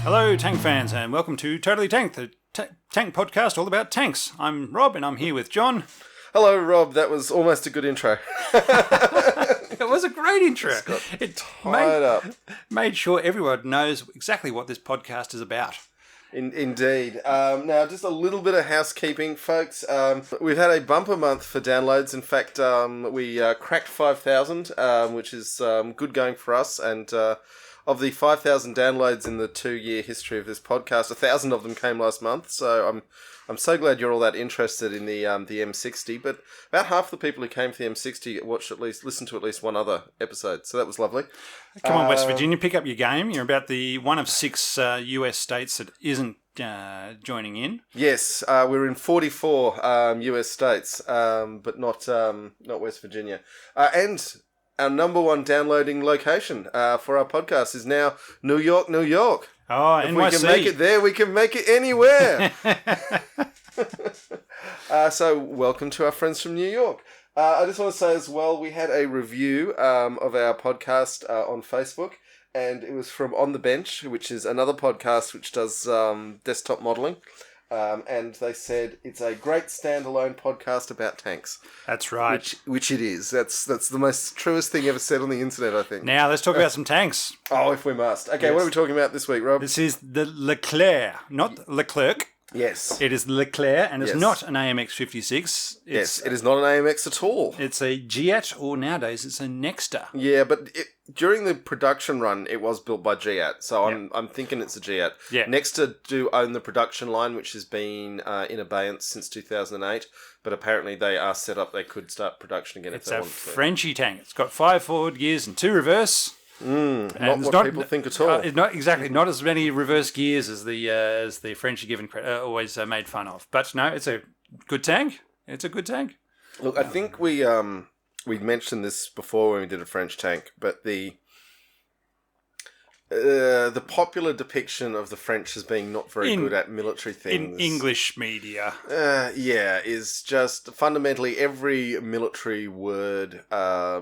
Hello, tank fans, and welcome to Totally Tank, the tank podcast all about tanks. I'm Rob, and I'm here with John. Hello, Rob. That was almost a good intro. It was a great intro. It made sure everyone knows exactly what this podcast is about. Indeed. Now, just a little bit of housekeeping, folks. We've had a bumper month for downloads. In fact, we cracked 5,000, which is good going for us. And of the 5,000 downloads in the 2-year history of this podcast, 1,000 of them came last month. So I'm so glad you're all that interested in the M60. But about half the people who came for the M60 listened to at least one other episode. So that was lovely. Come on, West Virginia, pick up your game. You're about the one of 6 US states that isn't joining in. Yes, we're in 44 US states, but not West Virginia. And our number one downloading location for our podcast is now New York, New York. Oh, if NYC. we can make it there, we can make it anywhere. So welcome to our friends from New York. I just want to say as well, we had a review of our podcast on Facebook, and it was from On the Bench, which is another podcast which does desktop modelling. And they said it's a great standalone podcast about tanks. That's right. Which it is. That's the most truest thing ever said on the internet, I think. Now let's talk about some tanks. Oh, if we must. Okay, yes. What are we talking about this week, Rob? This is the LeClerc, not LeClerc. Yes. It is LeClerc, and it's Yes. not an AMX 56. Yes, it is not an AMX at all. It's a GAT, or nowadays it's a Nexter. Yeah, but during the production run, it was built by GAT, so I'm thinking it's a GAT. Yeah. Nexter do own the production line, which has been in abeyance since 2008, but apparently they are set up, they could start production again if they wanted to. It's a Frenchy tank. It's got 5 forward gears and 2 reverse. Not what people think at all. Not as many reverse gears as the French are given always made fun of. But no, it's a good tank. It's a good tank. Look, I think we mentioned this before when we did a French tank, but the popular depiction of the French as being not very good at military things in English media, is just fundamentally every military word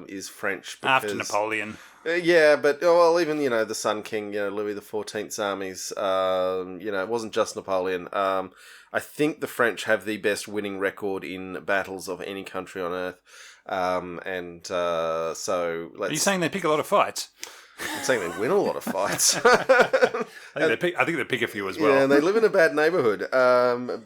is French because, after Napoleon. But even the Sun King, Louis XIV's armies, it wasn't just Napoleon. I think the French have the best winning record in battles of any country on earth, so let's. Are you saying they pick a lot of fights? I'm saying they win a lot of fights. I think they pick a few as well. Yeah, and they live in a bad neighbourhood. So,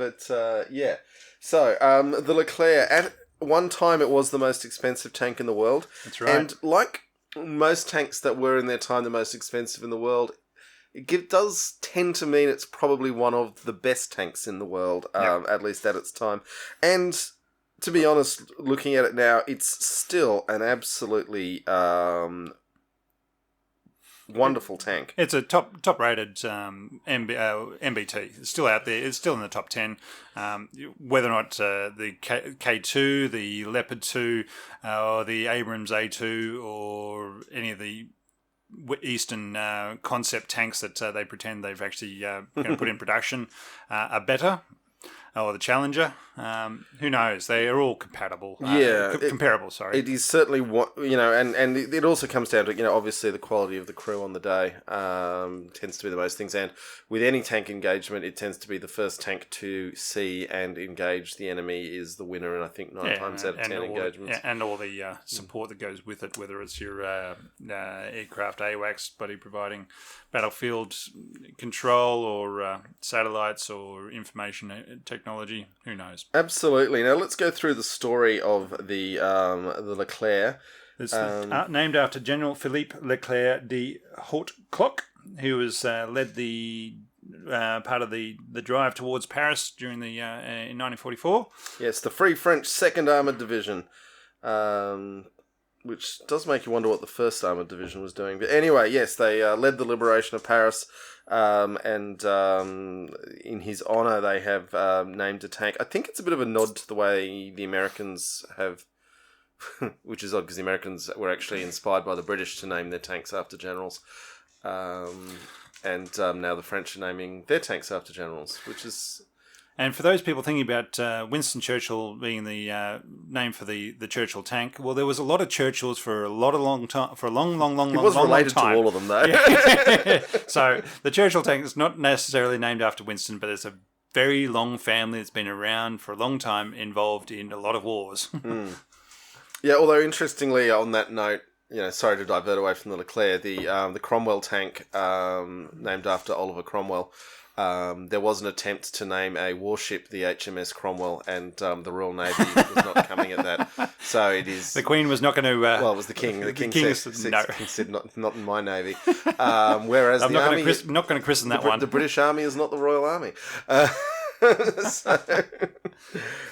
the LeClerc, at one time it was the most expensive tank in the world. That's right. And like most tanks that were in their time the most expensive in the world, it does tend to mean it's probably one of the best tanks in the world, at least at its time. And to be honest, looking at it now, it's still an absolutely wonderful tank. It's a top rated MBT. It's still out there. It's still in the top 10. Whether or not the K2, the Leopard 2, or the Abrams A2, or any of the Eastern concept tanks that they pretend they've actually going to put in production are better. Or the Challenger. Who knows? They are all compatible. Comparable, sorry. It is certainly what, and it also comes down to, obviously the quality of the crew on the day tends to be the most things. And with any tank engagement, it tends to be the first tank to see and engage the enemy is the winner. And I think 9 times out of 10 engagements. And all the support that goes with it, whether it's your aircraft AWACS body providing battlefield control or satellites or information technology. Who knows? Absolutely. Now let's go through the story of the LeClerc. It's named after General Philippe Leclerc de Hautecloque, who was led the part of the drive towards Paris during the in 1944. Yes, the Free French 2nd Armoured Division, which does make you wonder what the 1st Armoured Division was doing. But anyway, yes, they led the liberation of Paris. And in his honour, they have named a tank. I think it's a bit of a nod to the way the Americans have, which is odd because the Americans were actually inspired by the British to name their tanks after generals. And now the French are naming their tanks after generals, which is And for those people thinking about Winston Churchill being the name for the Churchill tank, well, there was a lot of Churchills for a long time. He was related to all of them, though. Yeah. So the Churchill tank is not necessarily named after Winston, but it's a very long family that's been around for a long time, involved in a lot of wars. Yeah, although interestingly, on that note, sorry to divert away from the LeClerc, the Cromwell tank, named after Oliver Cromwell, there was an attempt to name a warship the HMS Cromwell, and the Royal Navy was not coming at that. So it is... The Queen was not going to... well, it was the King. The King said, no. The King said not in my Navy. Whereas I'm the not Army... not going to christen that one. The British Army is not the Royal Army. So,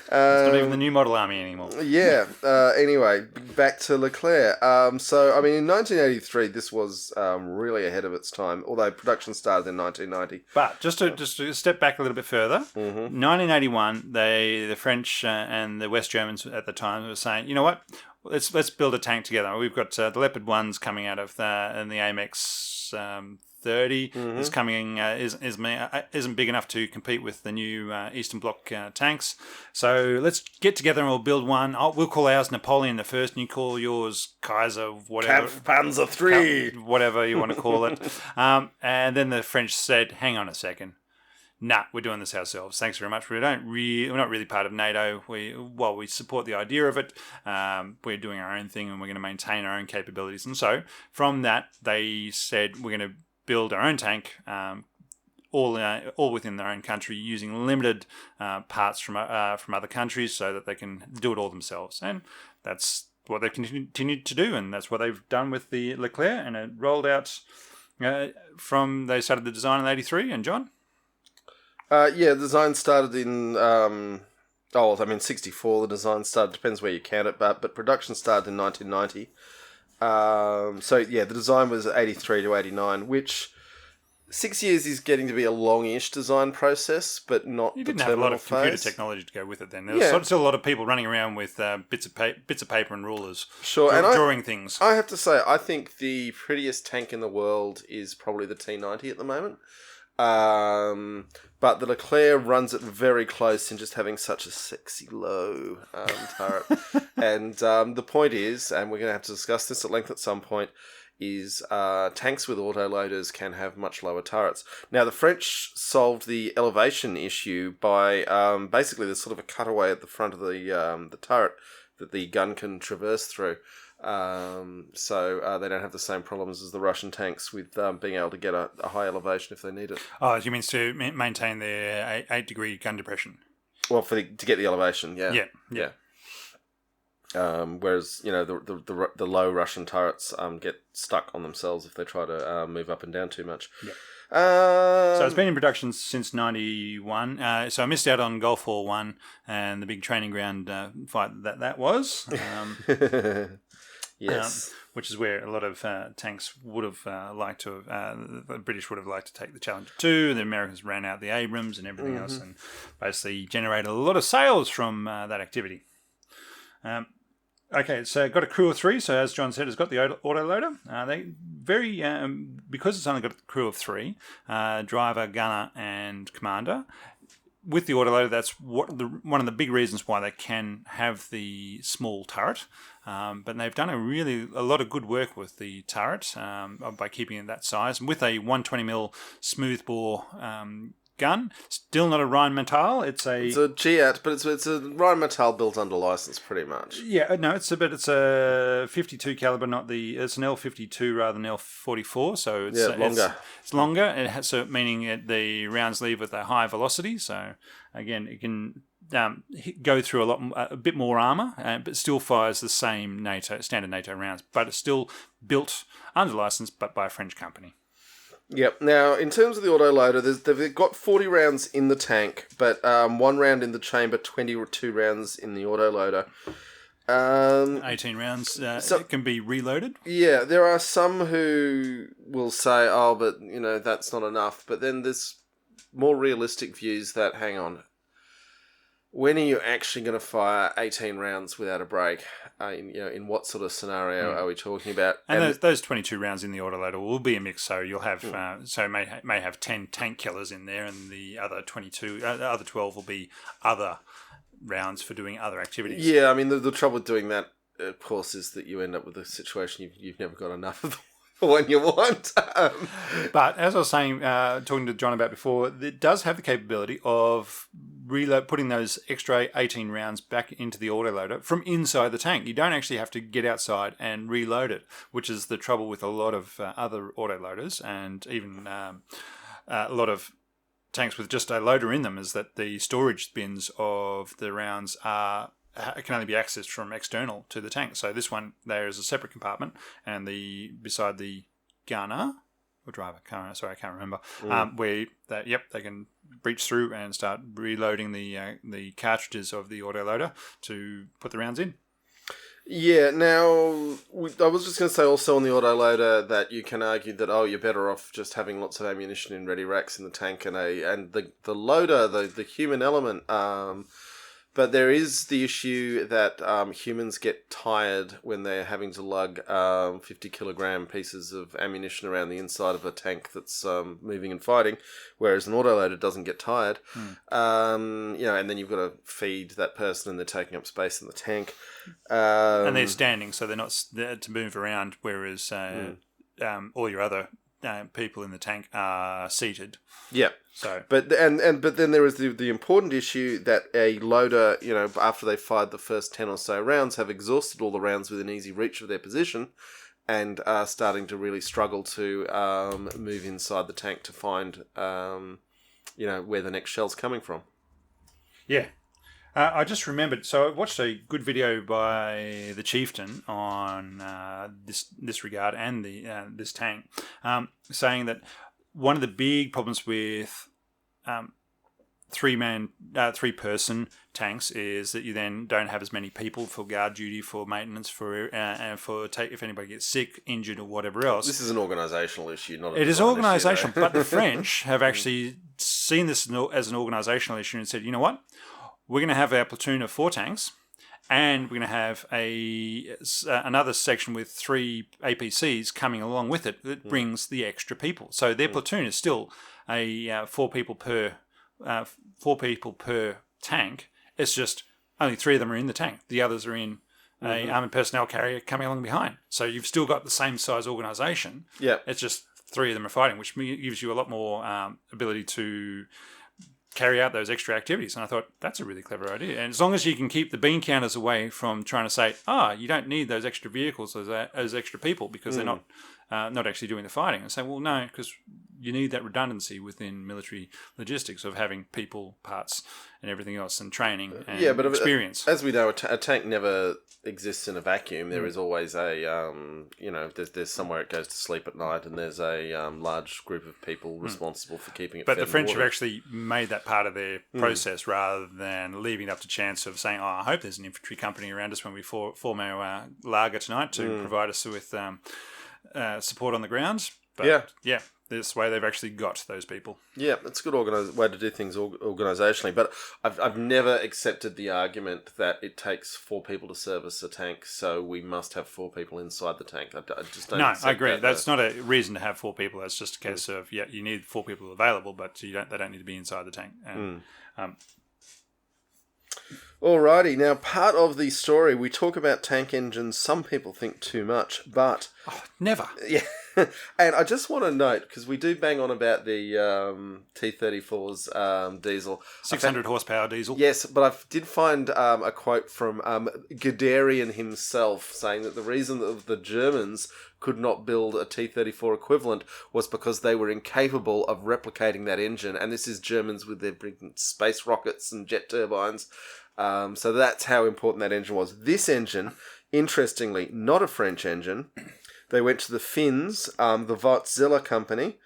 it's not even the new model army anymore. Yeah. Anyway, back to LeClerc. So, I mean, in 1983, this was really ahead of its time, although production started in 1990. But just to step back a little bit further, 1981, the French and the West Germans at the time were saying, you know what, let's build a tank together. We've got the Leopard 1s coming out of and the AJAX 30 is coming isn't big enough to compete with the new Eastern Bloc tanks. So let's get together and we'll build one. We'll call ours Napoleon the First, and you call yours Kaiser, whatever. Panzer III, whatever you want to call it. And then the French said, "Hang on a second. Nah, we're doing this ourselves. Thanks very much. We're not really part of NATO. We support the idea of it. We're doing our own thing, and we're going to maintain our own capabilities." And so from that, they said, "We're going to build our own tank, all within their own country, using limited parts from other countries, so that they can do it all themselves." And that's what they've continued to do, and that's what they've done with the LeClerc, and it rolled out they started the design in 83. And John? The design started in 64. The design started, depends where you count it, but production started in 1990. The design was 83 to 89, which 6 years is getting to be a long-ish design process, but not you the didn't have a lot of phase. Computer technology to go with it then. There was still a lot of people running around with bits of paper and rulers, drawing things. I have to say, I think the prettiest tank in the world is probably the T90 at the moment. But the LeClerc runs it very close in just having such a sexy low turret. And the point is, and we're going to have to discuss this at length at some point, is tanks with autoloaders can have much lower turrets. Now, the French solved the elevation issue by basically there's sort of a cutaway at the front of the turret that the gun can traverse through. So they don't have the same problems as the Russian tanks with being able to get a high elevation if they need it. Oh, you mean to maintain their 8-degree gun depression? Well, to get the elevation, yeah. Yeah. Whereas the low Russian turrets get stuck on themselves if they try to move up and down too much. Yeah. So it's been in production since 91. So I missed out on Gulf War 1 and the big training ground fight that was. Yes. Which is where a lot of tanks would have liked to have, the British would have liked to take the Challenger 2, the Americans ran out the Abrams and everything else, and basically generated a lot of sales from that activity. Okay, so got a crew of 3. So as John said, it's got the autoloader. Because it's only got a crew of 3, driver, gunner, and commander. With the autoloader, that's one of the big reasons why they can have the small turret. But they've done a lot of good work with the turret by keeping it that size. And with a 120mm smoothbore gun, still not a Rheinmetall. It's a GIAT, but it's a Rheinmetall built under license, pretty much. Yeah, no, it's a 52 caliber, it's an L52 rather than L44, so it's longer. It's longer. It has, so meaning the rounds leave with a high velocity. So again, it can go through a bit more armor, but still fires the same standard NATO rounds. But it's still built under license, but by a French company. Yep. Now, in terms of the autoloader, they've got 40 rounds in the tank, but 1 round in the chamber, 22 rounds in the autoloader. 18 rounds it can be reloaded. Yeah, there are some who will say, "Oh, but that's not enough." But then there's more realistic views that, hang on, when are you actually going to fire 18 rounds without a break? In what sort of scenario are we talking about? And those 22 rounds in the autoloader will be a mix. So you'll have may have 10 tank killers in there, and the other 12 will be other rounds for doing other activities. Yeah, I mean the trouble with doing that, of course, is that you end up with a situation you've never got enough of the one you want. But as I was saying, talking to John about before, it does have the capability of putting those extra 18 rounds back into the autoloader from inside the tank. You don't actually have to get outside and reload it, which is the trouble with a lot of other autoloaders and even a lot of tanks with just a loader in them, is that the storage bins of the rounds can only be accessed from external to the tank. So this one, there is a separate compartment, and beside the gunner or driver, I can't remember, where they can breach through and start reloading the cartridges of the autoloader to put the rounds in. Yeah, now, I was just going to say also on the autoloader that you can argue that, you're better off just having lots of ammunition in ready racks in the tank and the loader, the human element. But there is the issue that humans get tired when they're having to lug 50-kilogram pieces of ammunition around the inside of a tank that's moving and fighting, whereas an autoloader doesn't get tired. And then you've got to feed that person, and they're taking up space in the tank. And they're standing, so they're not there to move around, whereas all your other people in the tank are seated. Yeah. So, but then there is the important issue that a loader, after they've fired the first 10 or so rounds, have exhausted all the rounds within easy reach of their position, and are starting to really struggle to move inside the tank to find, where the next shell's coming from. Yeah. I just remembered, so I watched a good video by the Chieftain on this regard and this tank, saying that one of the big problems with three-person tanks is that you then don't have as many people for guard duty, for maintenance, and if anybody gets sick, injured, or whatever else. This is an organisational issue, not a It is organisational, but the French have actually seen this as an organisational issue and said, you know what? We're going to have our platoon of 4 tanks, and we're going to have another section with 3 APCs coming along with it that brings the extra people. So their platoon is still a 4 people per tank. It's just only 3 of them are in the tank. The others are in a armoured personnel carrier coming along behind. So you've still got the same size organisation. Yeah, it's just 3 of them are fighting, which gives you a lot more ability to carry out those extra activities. And I thought, that's a really clever idea. And as long as you can keep the bean counters away from trying to say, you don't need those extra vehicles as extra people because they're not actually doing the fighting. And say, well, no, because you need that redundancy within military logistics of having people, parts, and everything else, and training and experience. As we know, a tank never exists in a vacuum. There is always there's somewhere it goes to sleep at night, and there's a large group of people responsible for keeping it fed. But the French have actually made that part of their process rather than leaving it up to chance of saying, I hope there's an infantry company around us when we form our lager tonight to provide us with support on the ground. But this way they've actually got those people. Yeah, it's a good way to do things organisationally. But I've never accepted the argument that it takes 4 people to service a tank, so we must have 4 people inside the tank. I just don't. No, I agree. That's not a reason to have 4 people. That's just a case of you need 4 people available, but they don't need to be inside the tank. Alrighty, now part of the story, we talk about tank engines. Some people think too much, but... never. Yeah, and I just want to note, because we do bang on about the T-34's diesel. 600 horsepower diesel. Yes, but I did find a quote from Guderian himself saying that the reason that the Germans could not build a T-34 equivalent was because they were incapable of replicating that engine. And this is Germans with their space rockets and jet turbines. So that's how important that engine was. This engine, interestingly, not a French engine. They went to the Finns, the Wärtsilä company,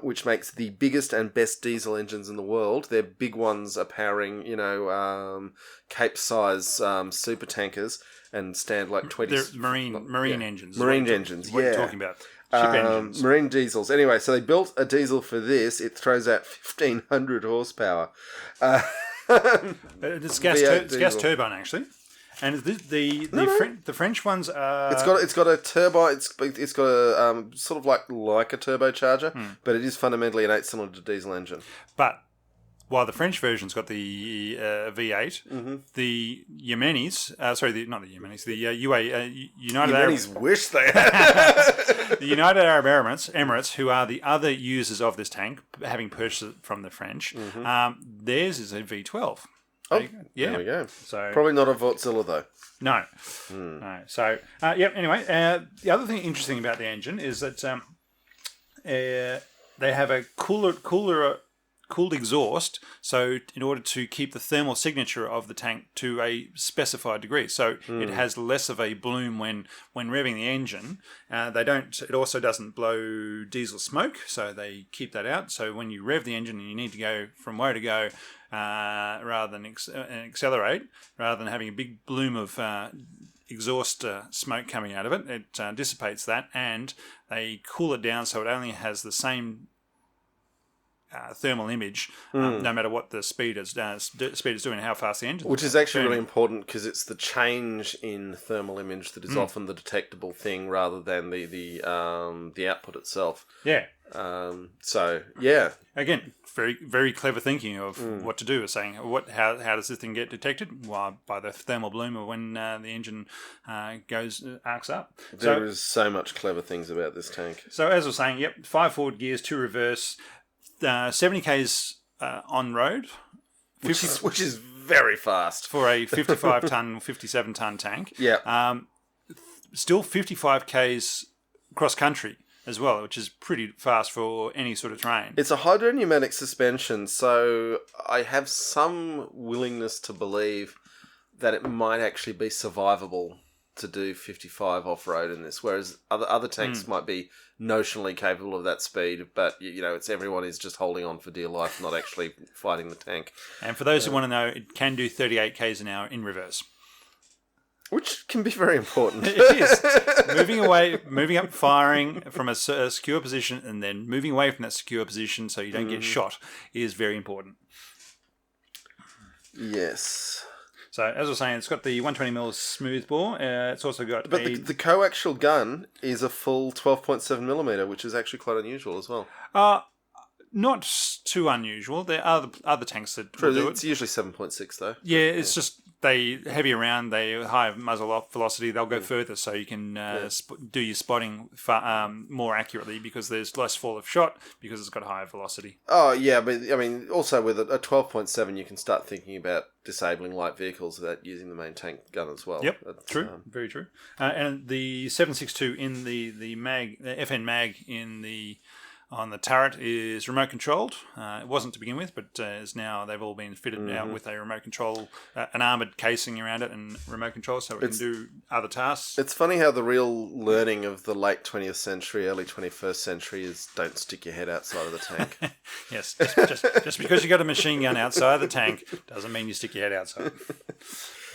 which makes the biggest and best diesel engines in the world. Their big ones are powering, Cape-size super tankers and stand like 20... They're marine engines. Marine engines, what you're talking about. Ship engines. Marine diesels. Anyway, so they built a diesel for this. It throws out 1,500 horsepower. It's V8 gas diesel. turbine actually, and the French ones are. It's got a turbine. It's got a sort of like a turbocharger, but it is fundamentally an 8-cylinder diesel engine. But while the French version's got the V8, the Yemenis, not the Yemenis, the United Arab Yemenis wish they had. the United Arab Emirates, who are the other users of this tank, having purchased it from the French, theirs is a V12. Oh, yeah. There we go. So probably not a Vortzilla though. No. No. So Anyway, the other thing interesting about the engine is that they have a cooled exhaust, so in order to keep the thermal signature of the tank to a specified degree, so it has less of a bloom when revving the engine. It also doesn't blow diesel smoke, so they keep that out. So when you rev the engine and you need to go from where to go, rather than accelerate, rather than having a big bloom of exhaust smoke coming out of it, it dissipates that, and they cool it down so it only has the same thermal image, no matter what the speed is doing and how fast the engine. Which is actually really important because it's the change in thermal image that is often the detectable thing rather than the output itself. Yeah. So yeah. Again, very very clever thinking of what to do. Is saying how does this thing get detected? Well, by the thermal bloom of when the engine arcs up. There is so much clever things about this tank. So as I was saying, 5 forward gears, 2 reverse. 70 k's on road, which is very fast for a 55 ton, 57 ton tank. Yeah. Still 55 k's cross country as well, which is pretty fast for any sort of terrain. It's a hydropneumatic suspension, so I have some willingness to believe that it might actually be survivable to do 55 off-road in this, whereas other tanks might be notionally capable of that speed, but everyone is just holding on for dear life, not actually fighting the tank. And for those who want to know, it can do 38 k's an hour in reverse, which can be very important. It is moving up, firing from a secure position, and then moving away from that secure position so you don't get shot is very important. Yes. So, as I was saying, it's got the 120mm smooth bore. It's also got the coaxial gun is a full 12.7mm, which is actually quite unusual as well. Not too unusual. There are other tanks that do it. It's usually 7.6 though. Yeah, it's just they heavy around, they high muzzle velocity, they'll go further, so you can do your spotting more accurately because there's less fall of shot because it's got higher velocity. Oh yeah, but I mean, also with a 12.7, you can start thinking about disabling light vehicles without using the main tank gun as well. Yep, that's true, very true. And the 7.62 in the mag, the FN mag on the turret is remote controlled. It wasn't to begin with, but is now they've all been fitted out with a remote control, an armoured casing around it and remote control, so it can do other tasks. It's funny how the real learning of the late 20th century, early 21st century is don't stick your head outside of the tank. Yes, just because you got a machine gun outside the tank doesn't mean you stick your head outside.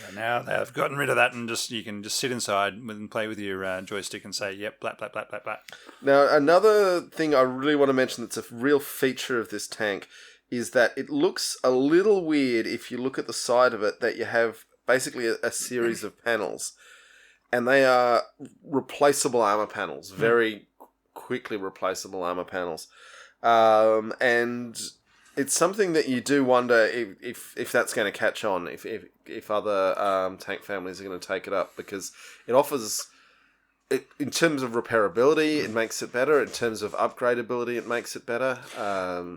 And now they've gotten rid of that, and you can just sit inside and play with your joystick and say, "Yep, blat blat blat blat blat." Now, another thing I really want to mention that's a real feature of this tank is that it looks a little weird if you look at the side of it that you have basically a series of panels, and they are replaceable armor panels, very quickly replaceable armor panels, and it's something that you do wonder if that's going to catch on, if other tank families are going to take it up, because it offers, in terms of repairability, it makes it better. In terms of upgradability, it makes it better.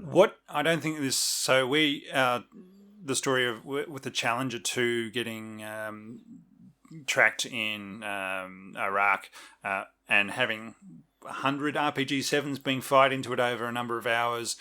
What I don't think this. So the story of with the Challenger 2 getting tracked in Iraq and having 100 RPG-7s being fired into it over a number of hours.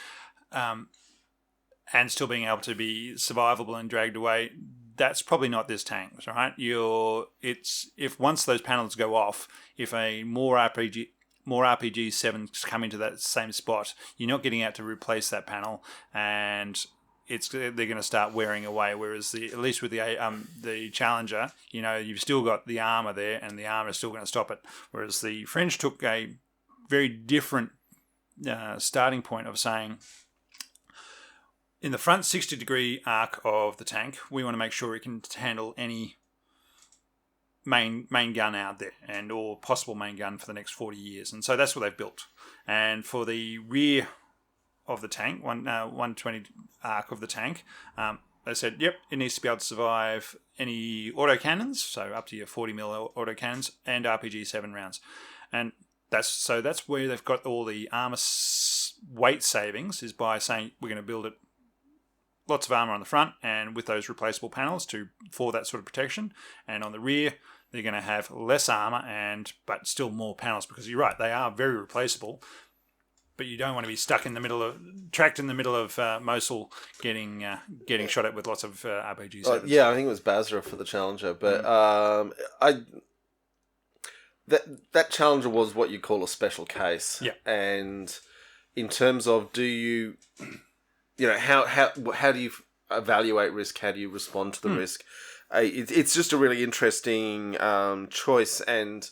And still being able to be survivable and dragged away, that's probably not this tank, right? If once those panels go off, if more RPG-7s come into that same spot, you're not getting out to replace that panel, and they're going to start wearing away. Whereas at least with the Challenger, you've still got the armor there, and the armor is still going to stop it. Whereas the French took a very different starting point of saying, in the front 60-degree arc of the tank, we want to make sure it can handle any main gun out there and or possible main gun for the next 40 years. And so that's what they've built. And for the rear of the tank, 120 arc of the tank, they said, yep, it needs to be able to survive any autocannons, so up to your 40mm autocannons, and RPG-7 rounds. And that's where they've got all the armour weight savings, is by saying we're going to build it lots of armour on the front and with those replaceable panels for that sort of protection. And on the rear, they're going to have less armour but still more panels, because you're right, they are very replaceable. But you don't want to be tracked in the middle of Mosul, getting shot at with lots of RPGs. Yeah, I think it was Basra for the Challenger, but that Challenger was what you call a special case. Yeah, and in terms of how do you evaluate risk? How do you respond to the risk? It's just a really interesting choice. And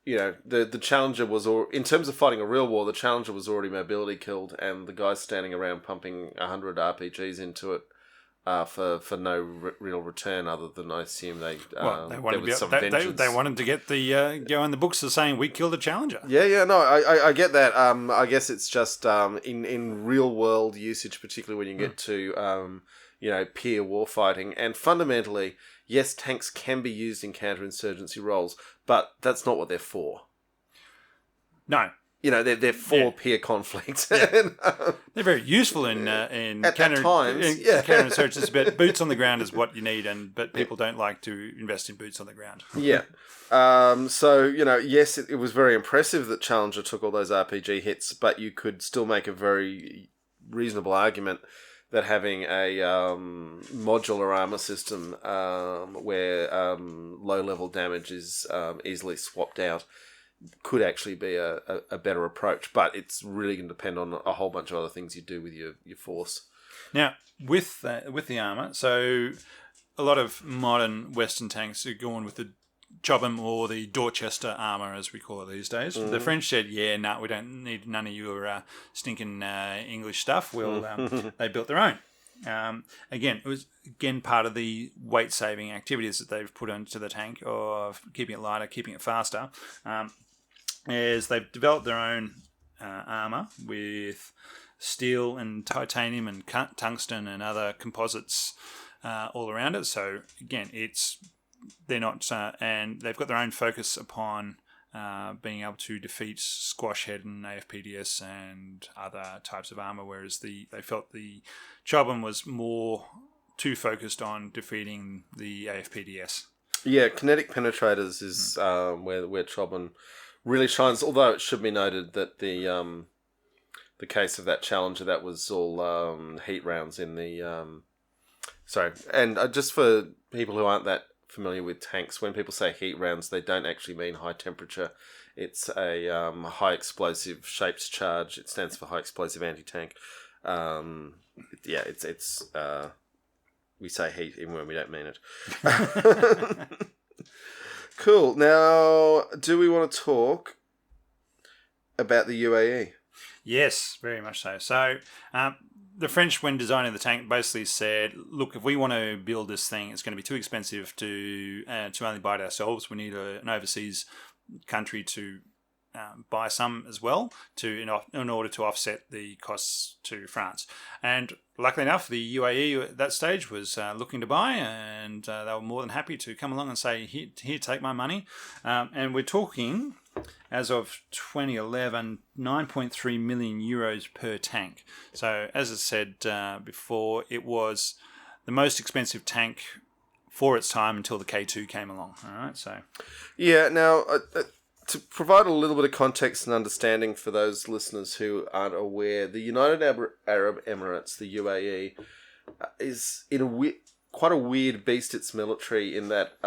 the Challenger was, in terms of fighting a real war, the Challenger was already mobility killed, and the guys standing around pumping 100 RPGs into it for no real return, other than, I assume they wanted they wanted to get the go in the books as saying we killed a Challenger. No, I get that. I guess it's just in real world usage, particularly when you get to peer warfighting, and fundamentally, yes, tanks can be used in counterinsurgency roles, but that's not what they're for. No. They're for peer conflicts. Yeah. They're very useful in counterinsurgency, but boots on the ground is what you need, but people don't like to invest in boots on the ground. Yeah. Yes, it was very impressive that Challenger took all those RPG hits, but you could still make a very reasonable argument that having a modular armor system where low-level damage is easily swapped out could actually be a better approach. But it's really going to depend on a whole bunch of other things you do with your force. Now, with the armor, so a lot of modern Western tanks are going with the Chobham or the Dorchester armour, as we call it these days. Mm. The French said, no, we don't need none of your stinking English stuff. They built their own. It was part of the weight-saving activities that they've put into the tank, of keeping it lighter, keeping it faster, is they've developed their own armour with steel and titanium and tungsten and other composites all around it. So, again, they're not, and they've got their own focus upon being able to defeat squash head and AFPDS and other types of armor, whereas they felt the Chobham was more too focused on defeating the AFPDS. Yeah, kinetic penetrators is where Chobham really shines. Although it should be noted that the case of that Challenger, that was all heat rounds in the just for people who aren't that familiar with tanks, when people say heat rounds, they don't actually mean high temperature. It's a high explosive shaped charge. It stands for high explosive anti-tank. It's we say heat even when we don't mean it. Cool. Now, do we want to talk about the UAE? Yes, very much so. So, the French, when designing the tank, basically said, look, if we want to build this thing, it's going to be too expensive to only buy it ourselves. We need an overseas country to buy some as well in order to offset the costs to France. And luckily enough, the UAE at that stage was looking to buy, and they were more than happy to come along and say, here, take my money. And we're talking, as of 2011, 9.3 million euros per tank. So, as I said before, it was the most expensive tank for its time until the K2 came along. All right, so yeah. Now, to provide a little bit of context and understanding for those listeners who aren't aware, the United Arab Emirates, the UAE, is in quite a weird beast. Its military, in that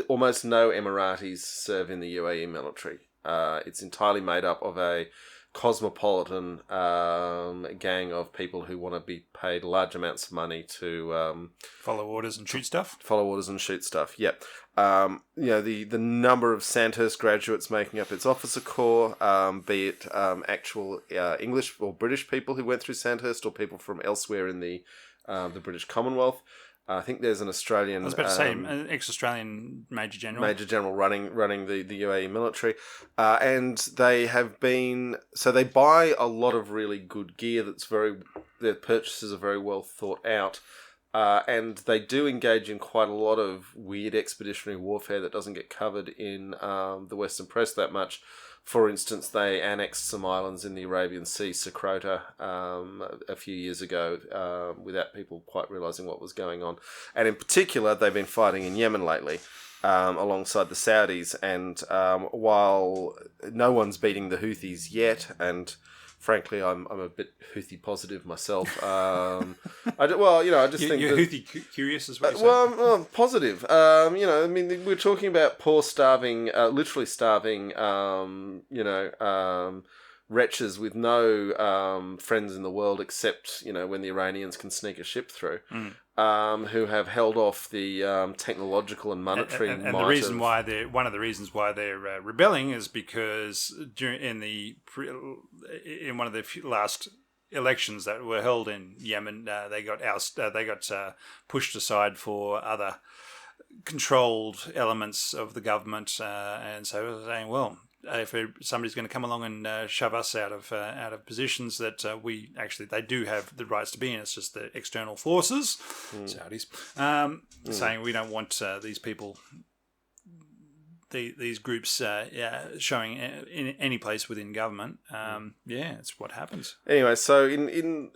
almost no Emiratis serve in the UAE military. It's entirely made up of a cosmopolitan gang of people who want to be paid large amounts of money to follow orders and shoot stuff. Yep. The number of Sandhurst graduates making up its officer corps, be it actual English or British people who went through Sandhurst or people from elsewhere in the British Commonwealth. I think there's an Australian... I was about to say, an ex-Australian Major General. Major General running the UAE military. And they have been... So they buy a lot of really good gear their purchases are very well thought out. And they do engage in quite a lot of weird expeditionary warfare that doesn't get covered in the Western press that much. For instance, they annexed some islands in the Arabian Sea, Socotra, a few years ago, without people quite realising what was going on. And in particular, they've been fighting in Yemen lately, alongside the Saudis. And while no one's beating the Houthis yet, and frankly, I'm a bit Houthi positive myself. I just think you're that, Houthi curious as well. Well, positive. We're talking about poor, starving, literally starving. Wretches with no friends in the world except when the Iranians can sneak a ship through. Who have held off the technological and monetary and the reason why one of the reasons why they're rebelling is because in one of the last elections that were held in Yemen, they got pushed aside for other controlled elements of the government, and so they're saying, well, if somebody's going to come along and shove us out of positions that they do have the rights to be in, it's just the external forces, Saudis, saying we don't want these people, these groups showing in any place within government. It's what happens. Anyway, so in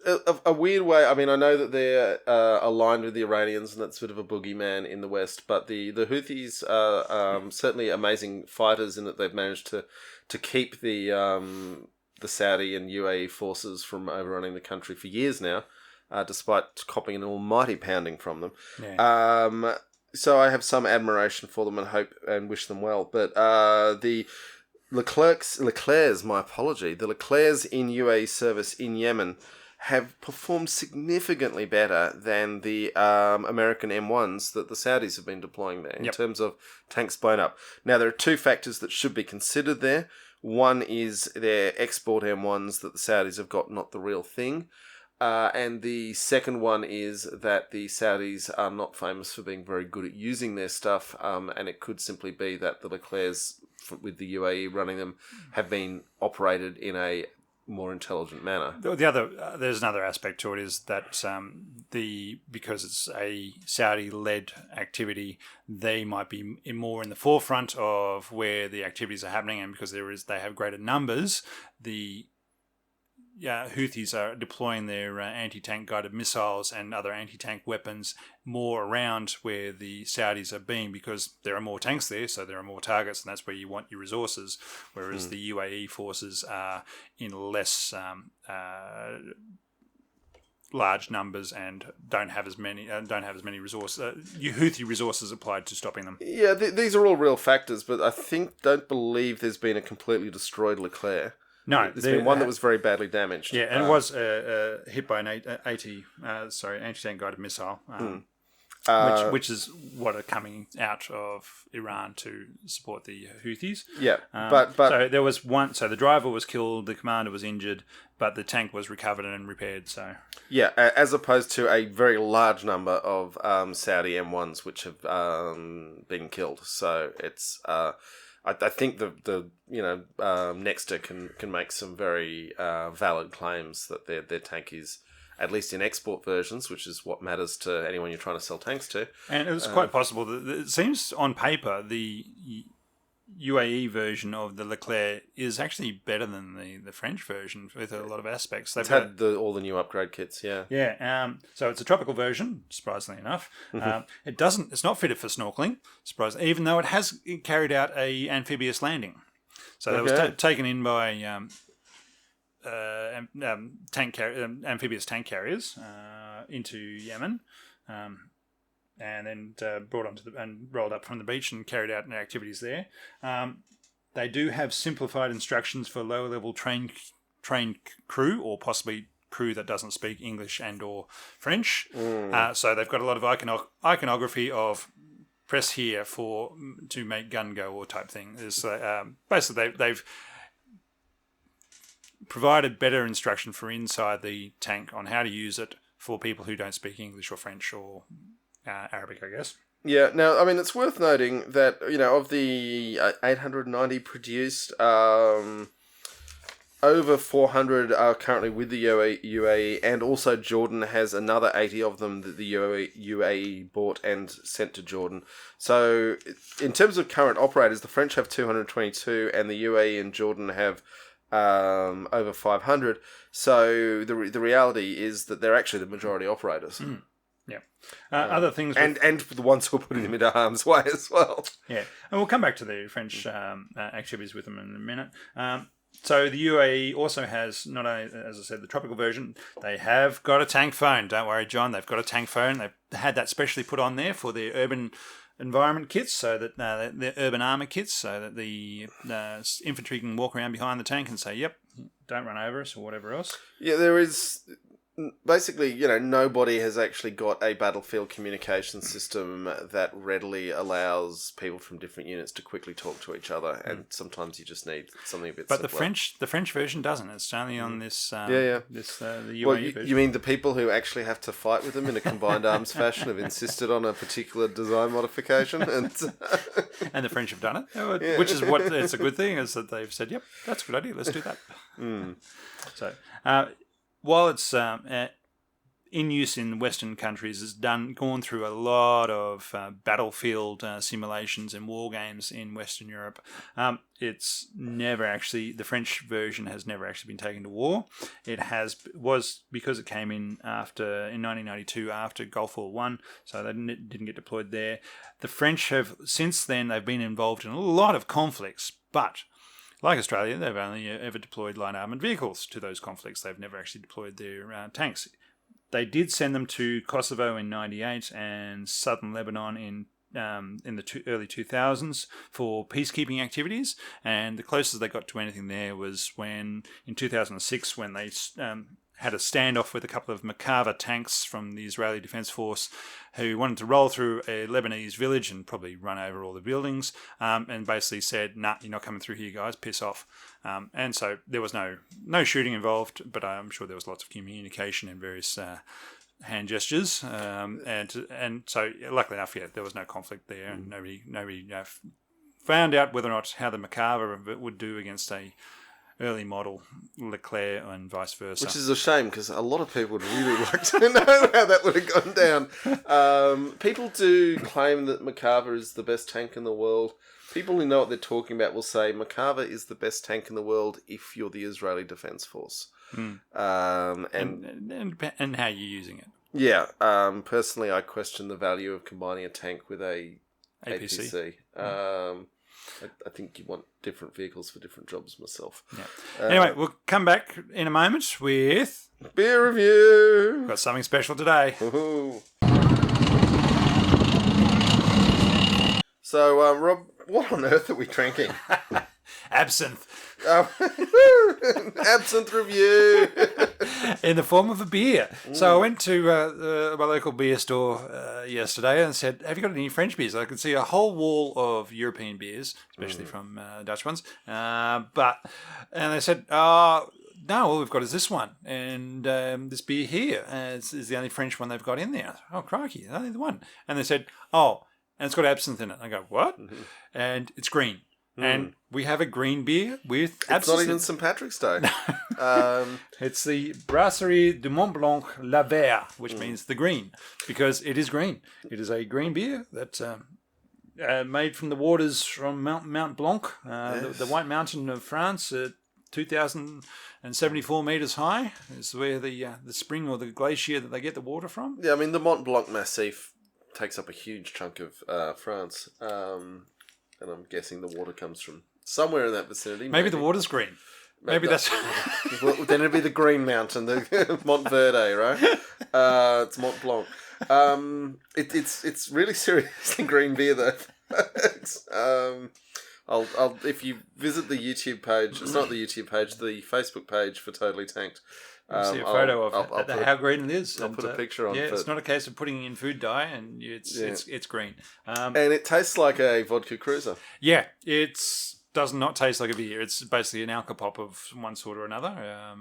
a weird way, I mean, I know that they're aligned with the Iranians, and that's a bit of a boogeyman in the West, but the Houthis are certainly amazing fighters in that they've managed to keep the Saudi and UAE forces from overrunning the country for years now, despite copping an almighty pounding from them. Yeah. So I have some admiration for them and hope and wish them well. But the LeClerc's, the LeClerc's in UAE service in Yemen have performed significantly better than the American M1s that the Saudis have been deploying there in terms of tanks blown up. Now, there are two factors that should be considered there. One is their export M1s that the Saudis have got, not the real thing. And the second one is that the Saudis are not famous for being very good at using their stuff, and it could simply be that the Leclercs, with the UAE running them, have been operated in a more intelligent manner. There's another aspect to it, is that because it's a Saudi-led activity, they might be more in the forefront of where the activities are happening, and because they have greater numbers, the Houthis are deploying their anti-tank guided missiles and other anti-tank weapons more around where the Saudis are being, because there are more tanks there, so there are more targets, and that's where you want your resources, whereas the UAE forces are in less large numbers and don't have as many resources. Houthi resources applied to stopping them. Yeah, these are all real factors, but I don't believe there's been a completely destroyed LeClerc. No, there's been one that was very badly damaged. Yeah, and it was hit by an anti-tank guided missile, which is what are coming out of Iran to support the Houthis. Yeah, but so there was one. So the driver was killed, the commander was injured, but the tank was recovered and repaired. So yeah, as opposed to a very large number of Saudi M1s which have been killed. So it's. I think the Nexter can make some very valid claims that their tank is, at least in export versions, which is what matters to anyone you're trying to sell tanks to. And it was quite possible that it seems on paper the UAE version of the LeClerc is actually better than the French version with a lot of aspects. It's had all the new upgrade kits, yeah. Yeah, so it's a tropical version, surprisingly enough. It's not fitted for snorkeling, surprisingly, even though it has carried out a amphibious landing. So that was taken in by amphibious tank carriers into Yemen. And then brought onto and rolled up from the beach and carried out activities there. They do have simplified instructions for lower level trained trained crew, or possibly crew that doesn't speak English and or French. So they've got a lot of iconography of press here to make gun go or type thing. Basically, they've provided better instruction for inside the tank on how to use it for people who don't speak English or French or Arabic, I guess. Yeah, now, I mean, it's worth noting that, of the 890 produced, over 400 are currently with the UAE, and also Jordan has another 80 of them that the UAE bought and sent to Jordan. So, in terms of current operators, the French have 222, and the UAE and Jordan have over 500. So, the reality is that they're actually the majority operators. Yeah. Other things... And the ones who are putting them into harm's way as well. Yeah. And we'll come back to the French activities with them in a minute. So the UAE also has, not only, as I said, the tropical version, they have got a tank phone. Don't worry, John, they've got a tank phone. They've had that specially put on there for their urban environment kits, so that the urban armour kits, so that the infantry can walk around behind the tank and say, yep, don't run over us or whatever else. Yeah, there is... Basically, nobody has actually got a battlefield communication system that readily allows people from different units to quickly talk to each other, and sometimes you just need something a bit simpler. But the French version doesn't. It's only on this the UAE version. You mean the people who actually have to fight with them in a combined arms fashion have insisted on a particular design modification, and the French have done it, which is what it's a good thing, is that they've said, yep, that's a good idea, let's do that. So while it's in use in Western countries, it's gone through a lot of battlefield simulations and war games in Western Europe. It's never actually, the French version has never actually been taken to war. It was because it came in 1992 after Gulf War I, so they didn't get deployed there. The French have, since then, they've been involved in a lot of conflicts, but like Australia, they've only ever deployed light armoured vehicles to those conflicts. They've never actually deployed their tanks. They did send them to Kosovo in '98 and southern Lebanon in the early 2000s for peacekeeping activities. And the closest they got to anything there was in 2006, when they had a standoff with a couple of Merkava tanks from the Israeli Defence Force, who wanted to roll through a Lebanese village and probably run over all the buildings, and basically said, nah, you're not coming through here, guys, piss off. And so there was no shooting involved, but I'm sure there was lots of communication and various hand gestures. And so luckily enough, there was no conflict there, and nobody found out whether or not how the Merkava would do against a early model LeClerc and vice versa. Which is a shame, because a lot of people would really like to know how that would have gone down. People do claim that Merkava is the best tank in the world. People who know what they're talking about will say Merkava is the best tank in the world if you're the Israeli Defence Force. And how you're using it. Yeah. Personally, I question the value of combining a tank with a APC. I think you want different vehicles for different jobs myself. Yeah. Anyway, we'll come back in a moment with... beer review! We've got something special today. Woohoo. So, Rob, what on earth are we drinking? Absinthe. Absinthe review. In the form of a beer. So I went to my local beer store yesterday and said, have you got any French beers? I could see a whole wall of European beers, especially from Dutch ones. And they said, no, all we've got is this one. And this beer here is the only French one they've got in there. Oh, crikey, only the one. And they said, and it's got absinthe in it. I go, what? And it's green. And we have a green beer with absinthe. It's not even St. Patrick's Day. It's the Brasserie du Mont Blanc La Vert, which means the green, because it is green. It is a green beer that's made from the waters from Mount Blanc, the White Mountain of France, 2,074 metres high. Is where the spring or the glacier that they get the water from. Yeah, I mean, the Mont Blanc Massif takes up a huge chunk of France. And I'm guessing the water comes from somewhere in that vicinity. Maybe the water's green. Maybe that's... Well, then it'd be the Green Mountain, the Mont Verde, right? It's Mont Blanc. It's really seriously green beer, though. I'll if you visit the YouTube page, it's not the YouTube page, the Facebook page for Totally Tanked. See a photo of how green it is. I'll put a picture on. Yeah, it's not a case of putting in food dye, and it's green. And it tastes like a vodka cruiser. Yeah, does not taste like a beer. It's basically an alcopop of one sort or another.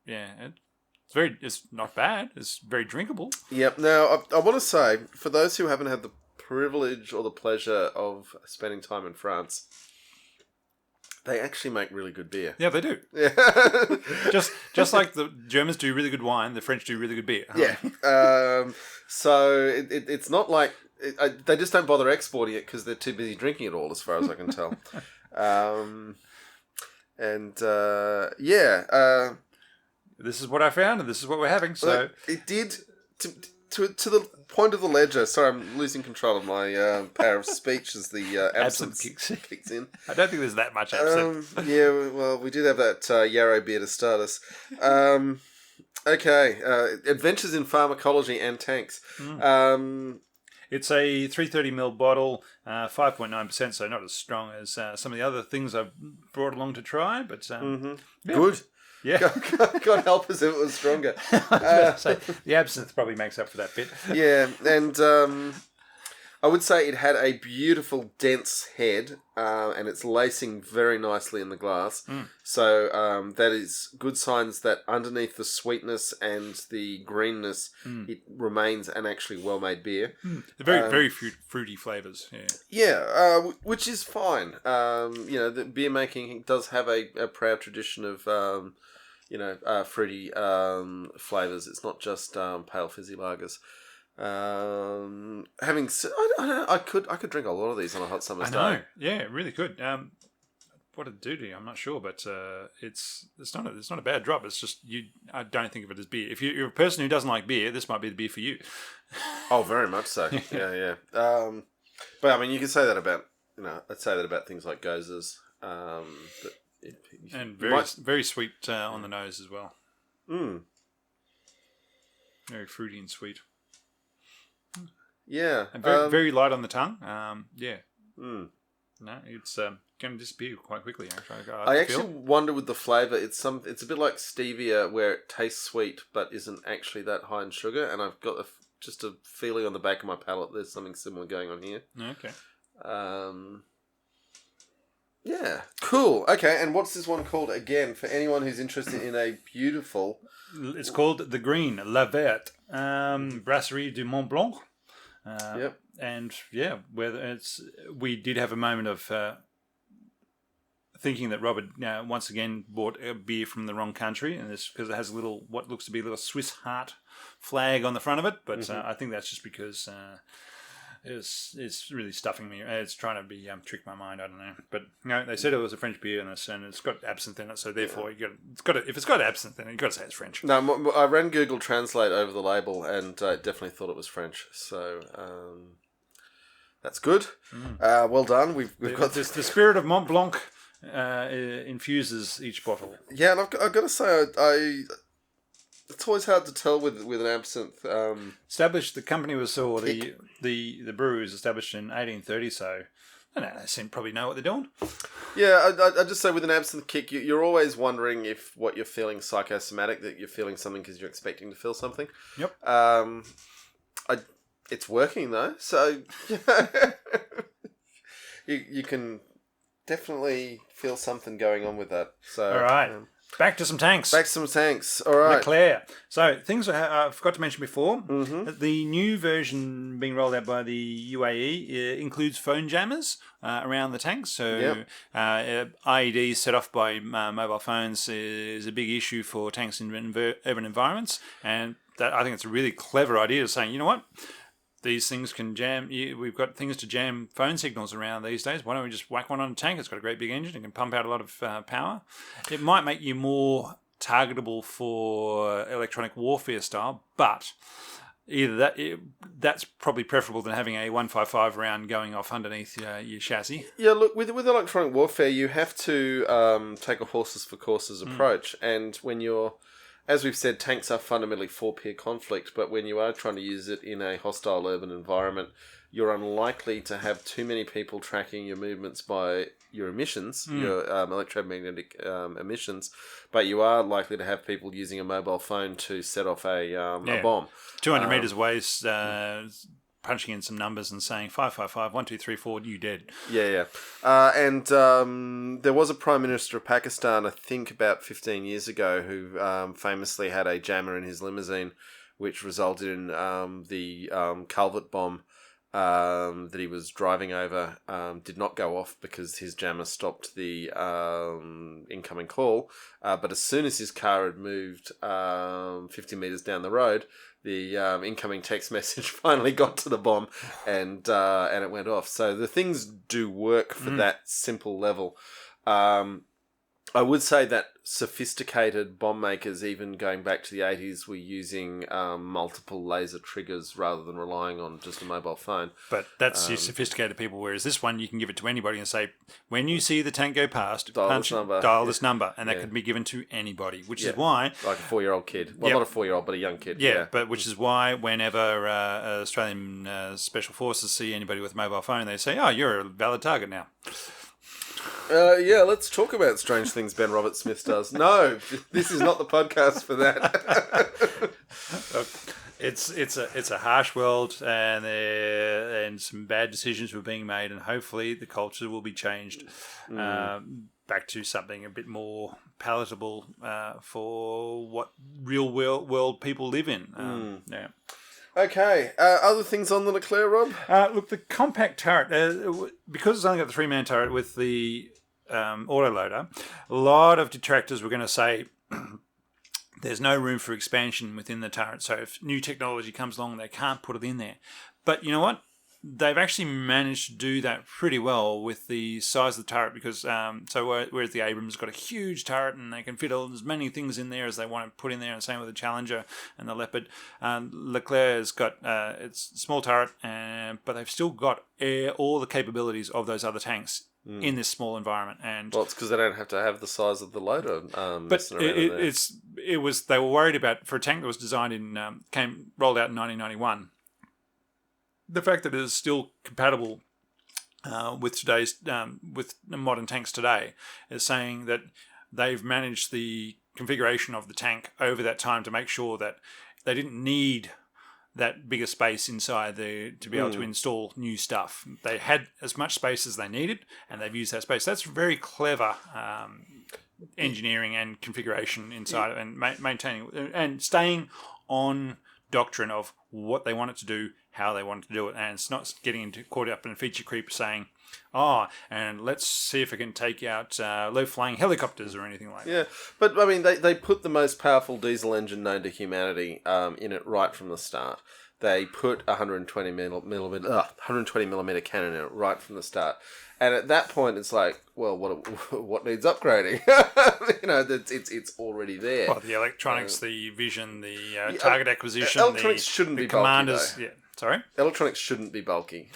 It's not bad. It's very drinkable. Yep. Now, I want to say, for those who haven't had the privilege or the pleasure of spending time in France, they actually make really good beer. Yeah, they do. Yeah. just like the Germans do really good wine, the French do really good beer. Yeah. So it's not like... they just don't bother exporting it because they're too busy drinking it all, as far as I can tell. This is what I found, and this is what we're having. So it did... To the point of the ledger. Sorry, I'm losing control of my power of speech as the absinthe kicks in. I don't think there's that much absinthe. Yeah, well, we did have that Yarrow beer to start us. Okay, Adventures in Pharmacology and Tanks. It's a 330ml bottle, 5.9%, so not as strong as some of the other things I've brought along to try, but Good. Yeah. God help us if it was stronger. So the absinthe probably makes up for that bit. Yeah, and I would say it had a beautiful, dense head, and it's lacing very nicely in the glass. So that is good signs that underneath the sweetness and the greenness, it remains an actually well-made beer. They're very fruity flavours. Yeah, which is fine. The beer making does have a proud tradition of... fruity flavours. It's not just pale fizzy lagers. Having said, I don't know, I could drink a lot of these on a hot summer's day. I know, yeah, really could. What it'd do to you, I'm not sure, but it's not a bad drop. It's just I don't think of it as beer. If you're a person who doesn't like beer, this might be the beer for you. Oh, very much so. Yeah. But I mean, you could say that about I'd say that about things like Gozers. And very sweet on the nose as well. Very fruity and sweet. Yeah. And very light on the tongue. Yeah. No, it's going to disappear quite quickly, actually. I actually wonder with the flavour, it's a bit like stevia where it tastes sweet but isn't actually that high in sugar, and I've got just a feeling on the back of my palate there's something similar going on here. Okay. Yeah, cool. Okay, and what's this one called again for anyone who's interested in a beautiful... It's called The Green, La Verte, Brasserie du Mont Blanc. Yep. And yeah, we did have a moment of thinking that Robert once again bought a beer from the wrong country, and this because it has what looks to be a little Swiss heart flag on the front of it, but I think that's just because it's really stuffing me. It's trying to be trick my mind. I don't know, but they said it was a French beer, and it's got absinthe in it, so therefore if it's got absinthe in it, you got to say it's French. No, I ran Google Translate over the label, and definitely thought it was French. So that's good. Well done. We've got this. The spirit of Mont Blanc infuses each bottle. Yeah, and I've got to say, it's always hard to tell with an absinthe. The company was the brewery was established in 1830, so I don't know, they probably know what they're doing. Yeah, I just say with an absinthe kick, you're always wondering if what you're feeling is psychosomatic, that you're feeling something because you're expecting to feel something. Yep. It's working though, so you can definitely feel something going on with that. So all right. Back to some tanks. All right. LeClerc. So, things I forgot to mention before. The new version being rolled out by the UAE includes phone jammers around the tanks. So, IEDs set off by mobile phones is a big issue for tanks in urban environments. And I think it's a really clever idea of saying, you know what? These things can jam. We've got things to jam phone signals around these days. Why don't we just whack one on a tank? It's got a great big engine. It can pump out a lot of power. It might make you more targetable for electronic warfare style, but that's probably preferable than having a 155 round going off underneath your chassis. Yeah, look, with electronic warfare, you have to take a horses for courses approach, and when you're as we've said, tanks are fundamentally four-peer conflict, but when you are trying to use it in a hostile urban environment, you're unlikely to have too many people tracking your movements by your emissions, your electromagnetic emissions, but you are likely to have people using a mobile phone to set off a bomb. 200 metres away, punching in some numbers and saying 555 1234, you dead. Yeah. And there was a Prime Minister of Pakistan, I think about 15 years ago, who famously had a jammer in his limousine, which resulted in the culvert bomb that he was driving over did not go off because his jammer stopped the incoming call. But as soon as his car had moved 50 metres down the road, the incoming text message finally got to the bomb and it went off. So the things do work for that simple level. I would say that sophisticated bomb makers, even going back to the 80s, were using multiple laser triggers rather than relying on just a mobile phone. But that's your sophisticated people, whereas this one, you can give it to anybody and say, when you see the tank go past, dial this number, and that could be given to anybody, which is why... Like a 4-year-old kid. Well, not a 4-year-old, but a young kid. Yeah, but which is why whenever Australian Special Forces see anybody with a mobile phone, they say, oh, you're a valid target now. Let's talk about strange things Ben Robert-Smith does. No, this is not the podcast for that. It's a harsh world, and some bad decisions were being made, and hopefully the culture will be changed back to something a bit more palatable for what real world people live in. Yeah. Okay. Other things on the LeClerc, Rob? Look, the compact turret, because it's only got the 3-man turret with the autoloader, a lot of detractors were going to say there's no room for expansion within the turret. So if new technology comes along, they can't put it in there. But you know what? They've actually managed to do that pretty well with the size of the turret because, whereas the Abrams got a huge turret and they can fit as many things in there as they want to put in there, and same with the Challenger and the Leopard, LeClerc has got it's a small turret, but they've still got all the capabilities of those other tanks in this small environment. And well, it's because they don't have to have the size of the loader. But they were worried about, for a tank that was designed rolled out in 1991. The fact that it is still compatible with today's with modern tanks today is saying that they've managed the configuration of the tank over that time to make sure that they didn't need that bigger space inside to be able to install new stuff. They had as much space as they needed, and they've used that space. That's very clever engineering and configuration inside it, and maintaining and staying on doctrine of what they want it to do, how they want to do it, and it's not getting caught up in feature creep saying, and let's see if it can take out low-flying helicopters or anything like that. Yeah, but I mean, they put the most powerful diesel engine known to humanity in it right from the start. They put 120 millimeter cannon in it right from the start. And at that point, it's like, well, what needs upgrading? It's already there. Well, the electronics, the vision, the target acquisition, electronics shouldn't be commanders. Bulky, yeah, sorry. Electronics shouldn't be bulky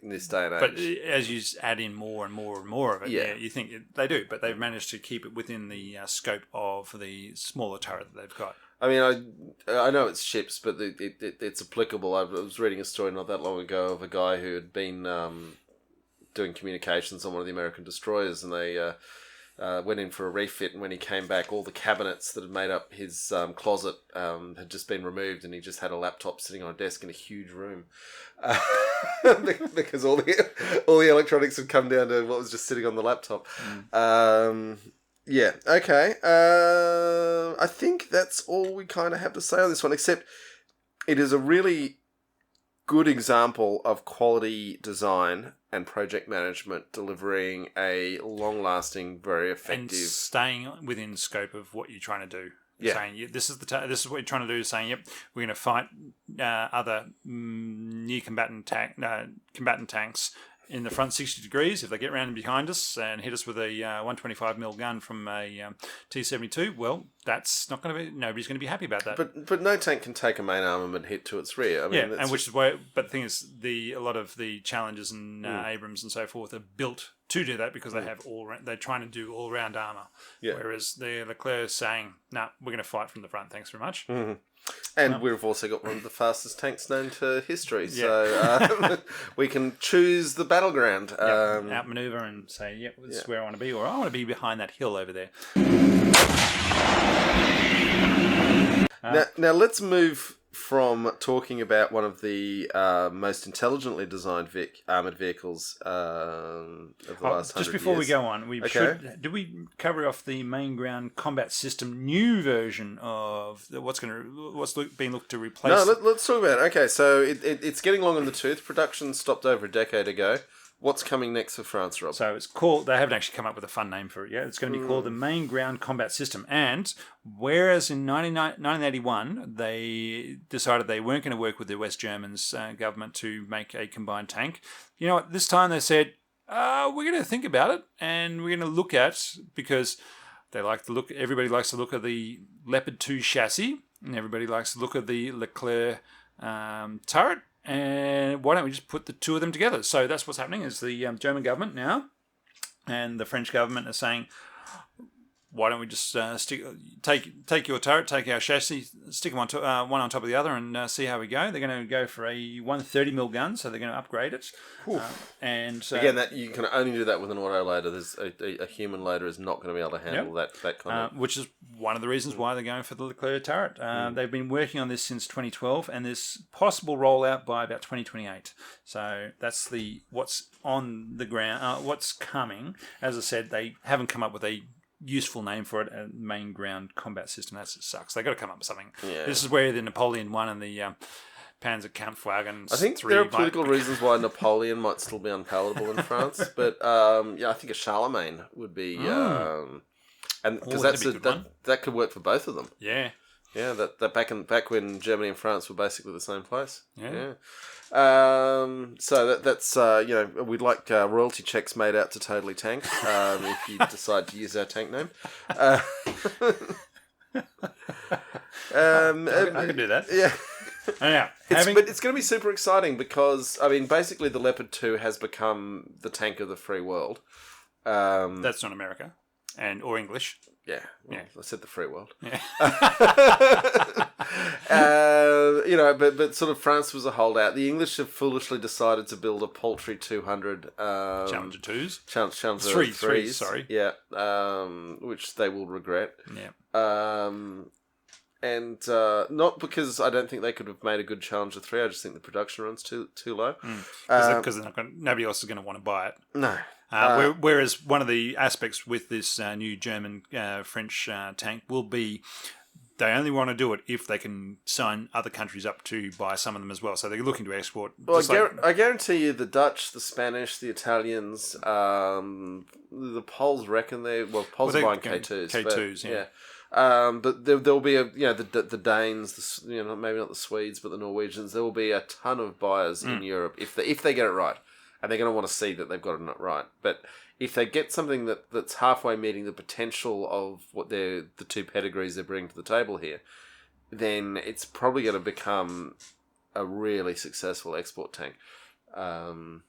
in this day and age. But as you add in more and more and more of it, you think they do. But they've managed to keep it within the scope of the smaller turret that they've got. I mean, I know it's ships, but it's applicable. I was reading a story not that long ago of a guy who had been doing communications on one of the American destroyers, and they went in for a refit, and when he came back, all the cabinets that had made up his closet had just been removed, and he just had a laptop sitting on a desk in a huge room because all the electronics had come down to what was just sitting on the laptop. Yeah, okay. I think that's all we kind of have to say on this one, except it is a really good example of quality design and project management delivering a long-lasting, very effective... And staying within the scope of what you're trying to do. Yeah. Saying, this is what you're trying to do, saying, yep, we're going to fight other near-combatant tanks in the front 60 degrees if they get around and behind us and hit us with a 125mm gun from a T-72. Well, that's not going to be. Nobody's going to be happy about that. But no tank can take a main armament hit to its rear. I mean, and which is why. But the thing is, a lot of the Challengers and Abrams and so forth are built to do that because they have they're trying to do all round armor. Yeah. Whereas the Leclerc is saying, "No, we're going to fight from the front. Thanks very much." Mm-hmm. And we've also got one of the fastest tanks known to history, so we can choose the battleground. Outmaneuver and say, "Yep, this is where I want to be," or "I want to be behind that hill over there." Now let's move from talking about one of the most intelligently designed armoured vehicles of the last 100 years. Just before we go on, did we cover off the main ground combat system new version of what's being looked to replace? No, let's talk about it. Okay, so it's getting long in the tooth. Production stopped over a decade ago. What's coming next for France, Rob? So it's called, they haven't actually come up with a fun name for it yet. It's going to be called the Main Ground Combat System. And whereas in 1981, they decided they weren't going to work with the West Germans government to make a combined tank, you know what, this time they said, we're going to think about it and we're going to look at, because everybody likes to look at the Leopard 2 chassis and everybody likes to look at the LeClerc turret. And why don't we just put the two of them together? So that's what's happening is the German government now and the French government are saying, why don't we just take your turret, take our chassis, stick them on one on top of the other and see how we go. They're going to go for a 130mm gun, so they're going to upgrade it. Again, that you can only do that with an auto loader. There's a human loader is not going to be able to handle that kind of... Which is one of the reasons why they're going for the Leclerc turret. They've been working on this since 2012, and there's possible rollout by about 2028. So that's what's on the ground, what's coming. As I said, they haven't come up with a useful name for it, a main ground combat system. That sucks. They've got to come up with something. Yeah. This is where the Napoleon 1 and the Panzerkampfwagen. I think there are political reasons why Napoleon might still be unpalatable in France, but I think a Charlemagne would be, and because that could work for both of them. Yeah. Yeah, that back when Germany and France were basically the same place. Yeah. So that's we'd like royalty checks made out to Totally Tank if you decide to use our tank name. I can do that. Yeah. Yeah, but it's going to be super exciting because I mean, basically, the Leopard 2 has become the tank of the free world. That's not America or English. Yeah, I said the free world. Yeah. But sort of France was a holdout. The English have foolishly decided to build a paltry 200 Challenger 2s. Challenger 3s, sorry. Yeah, which they will regret. Yeah. And not because I don't think they could have made a good Challenger 3. I just think the production run's too low. Because nobody else is going to want to buy it. No. Whereas one of the aspects with this new German-French tank will be they only want to do it if they can sign other countries up to buy some of them as well. So they're looking to export. Well, I guarantee you the Dutch, the Spanish, the Italians, the Poles reckon Poles are buying K2s. K2s, yeah. But there'll be the Danes, maybe not the Swedes, but the Norwegians. There will be a ton of buyers in Europe if they get it right. And they're going to want to see that they've got it right. But if they get something that's halfway meeting the potential of what the two pedigrees they're bringing to the table here, then it's probably going to become a really successful export tank. In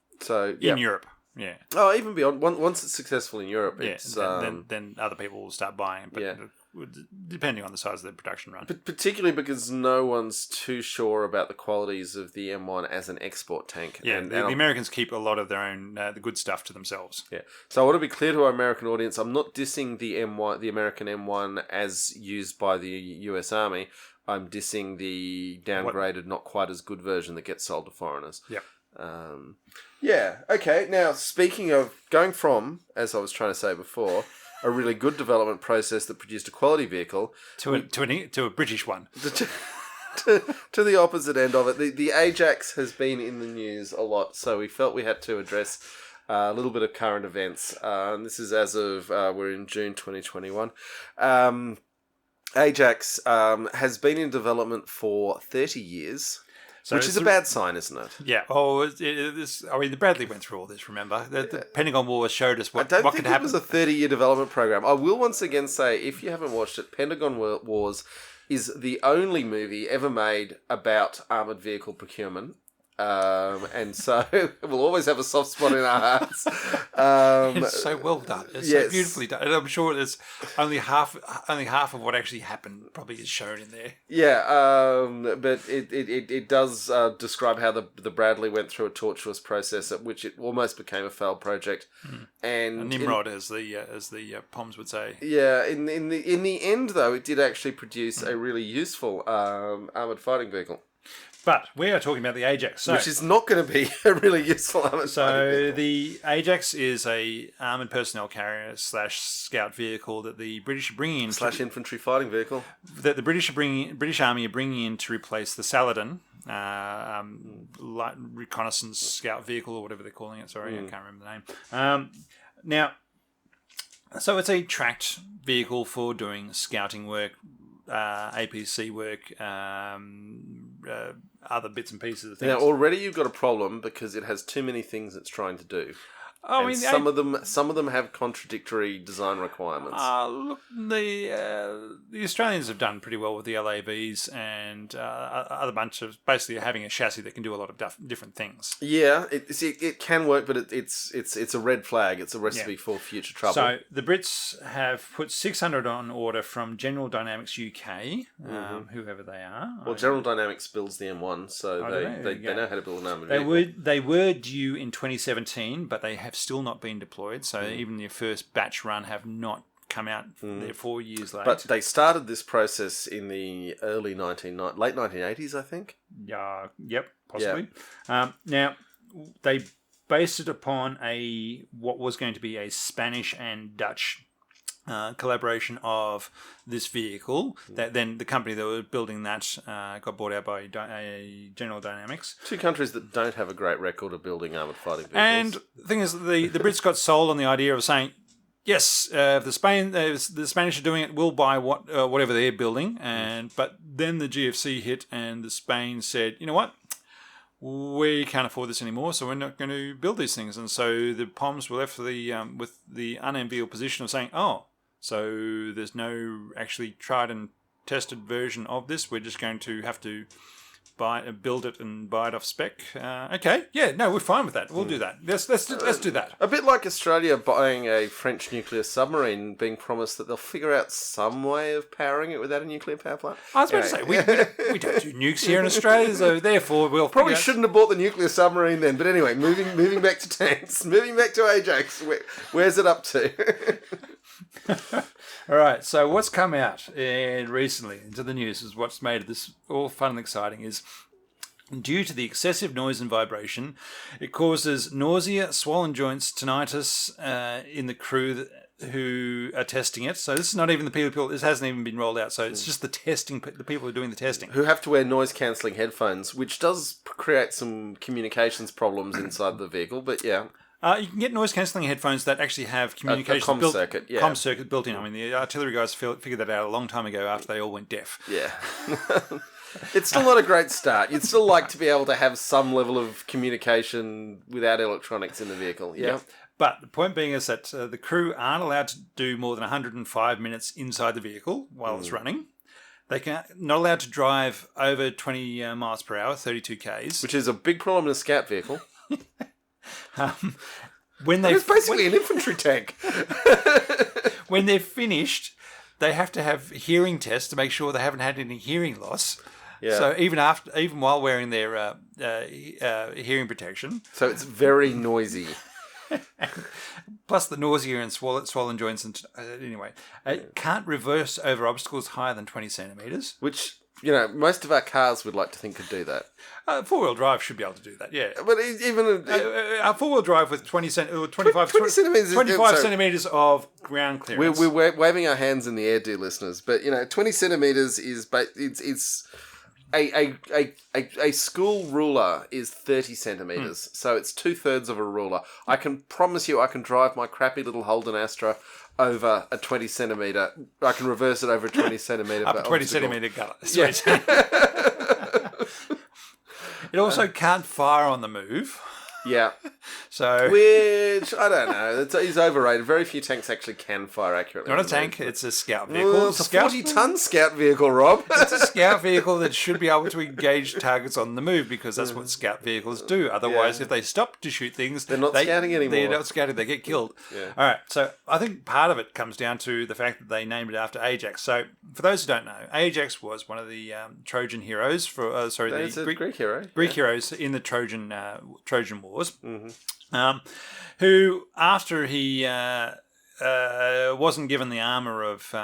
Europe, yeah. Oh, even beyond. Once it's successful in Europe, it's then other people will start buying it. But depending on the size of the production run. But particularly because no one's too sure about the qualities of the M1 as an export tank. Yeah, the Americans keep a lot of their own the good stuff to themselves. Yeah. So I want to be clear to our American audience, I'm not dissing the M1, the American M1 as used by the US Army. I'm dissing the downgraded, not quite as good version that gets sold to foreigners. Yeah. Okay. Now, speaking of going from, as I was trying to say before, a really good development process that produced a quality vehicle to a British one. To the opposite end of it. The AJAX has been in the news a lot, so we felt we had to address a little bit of current events. And this is as of, we're in June 2021. AJAX has been in development for 30 years. So which is a bad sign, isn't it? Yeah. Oh, the Bradley went through all this. Remember, the Pentagon War showed us what could happen. I don't think it was a 30-year development program. I will once again say, if you haven't watched it, Pentagon Wars is the only movie ever made about armored vehicle procurement. And so we'll always have a soft spot in our hearts. It's so well done. It's so beautifully done. And I'm sure there's only half of what actually happened probably is shown in there. Yeah, but it does describe how the Bradley went through a tortuous process at which it almost became a failed project. And a Nimrod, as the Poms would say. Yeah, in the end though, it did actually produce a really useful armored fighting vehicle. But we are talking about the AJAX, which is not going to be a really useful armoured fighting vehicle. The AJAX is a armoured personnel carrier / scout vehicle that the British are bringing in / infantry fighting vehicle that the British Army are bringing in to replace the Saladin light reconnaissance scout vehicle, or whatever they're calling it. Sorry, I can't remember the name. Now, so it's a tracked vehicle for doing scouting work, APC work, other bits and pieces of things. Now, already you've got a problem because it has too many things it's trying to do. Some of them have contradictory design requirements. Look, the Australians have done pretty well with the LAVs and other bunch of basically having a chassis that can do a lot of different things. Yeah, it can work, but it's a red flag. It's a recipe for future trouble. So the Brits have put 600 on order from General Dynamics UK, whoever they are. Well, General Dynamics builds the M1, so they know how to build an armoured vehicle. They were due in 2017, but they have still not been deployed. So even their first batch run have not come out. They're 4 years late. But they started this process in the late 1980s, I think. Yep, possibly. Yeah. Now, they based it upon what was going to be a Spanish and Dutch collaboration of this vehicle. That then the company that were building that got bought out by General Dynamics. Two countries that don't have a great record of building armoured fighting vehicles. And the thing is, the Brits got sold on the idea of saying, yes, if the Spanish are doing it, we'll buy whatever they're building. But then the GFC hit, and the Spain said, you know what? We can't afford this anymore, so we're not going to build these things. And so the Poms were left with the unenviable position of saying, so there's no actually tried and tested version of this. We're just going to have to build it and buy it off spec. Okay, yeah, no, we're fine with that. We'll do that. Let's do that. A bit like Australia buying a French nuclear submarine, being promised that they'll figure out some way of powering it without a nuclear power plant. I was about to say, we don't do nukes here in Australia, so therefore we'll probably shouldn't have bought the nuclear submarine then. But anyway, moving back to tanks, moving back to AJAX. Where's it up to? All right, so what's come out recently into the news is what's made this all fun and exciting is due to the excessive noise and vibration, it causes nausea, swollen joints, tinnitus in the crew who are testing it. So this is not even the people, this hasn't even been rolled out. So it's just the people who are doing the testing. Who have to wear noise-cancelling headphones, which does create some communications problems inside the vehicle, but yeah. You can get noise-cancelling headphones that actually have communications comm circuit built in. I mean, the artillery guys figured that out a long time ago after they all went deaf. Yeah. It's still not a great start. You'd still like to be able to have some level of communication without electronics in the vehicle. Yeah. But the point being is that the crew aren't allowed to do more than 105 minutes inside the vehicle while it's running. They can not allowed to drive over 20 miles per hour, 32 Ks. Which is a big problem in a scout vehicle. It's basically an infantry tank. When they're finished, they have to have hearing tests to make sure they haven't had any hearing loss. Yeah. So even while wearing their hearing protection, so it's very noisy. Plus the nausea and swollen joints, and anyway, it can't reverse over obstacles higher than 20 centimeters. Which, most of our cars would like to think could do that. Four-wheel drive should be able to do that, yeah. But even a four-wheel drive with 25 centimeters of ground clearance. We're waving our hands in the air, dear listeners. But 20 centimeters is it's a school ruler is 30 centimeters, so it's 2/3 of a ruler. I can promise you, I can drive my crappy little Holden Astra over a 20 centimeter. I can reverse it over a 20 centimeter. Up a 20 centimeter gutter. Yeah. It also can't fire on the move. Yeah. So Which, I don't know. He's overrated. Very few tanks actually can fire accurately. not a tank, it's a scout vehicle. Well, it's a 40-ton scout vehicle, Rob. It's a scout vehicle that should be able to engage targets on the move because that's what scout vehicles do. Otherwise, if they stop to shoot things... They're not scouting anymore. They're not scouting, they get killed. Yeah. All right, so I think part of it comes down to the fact that they named it after AJAX. So for those who don't know, AJAX was one of the Trojan heroes for... the Greek hero. Greek heroes in the Trojan Wars. Who, after he wasn't given the armor of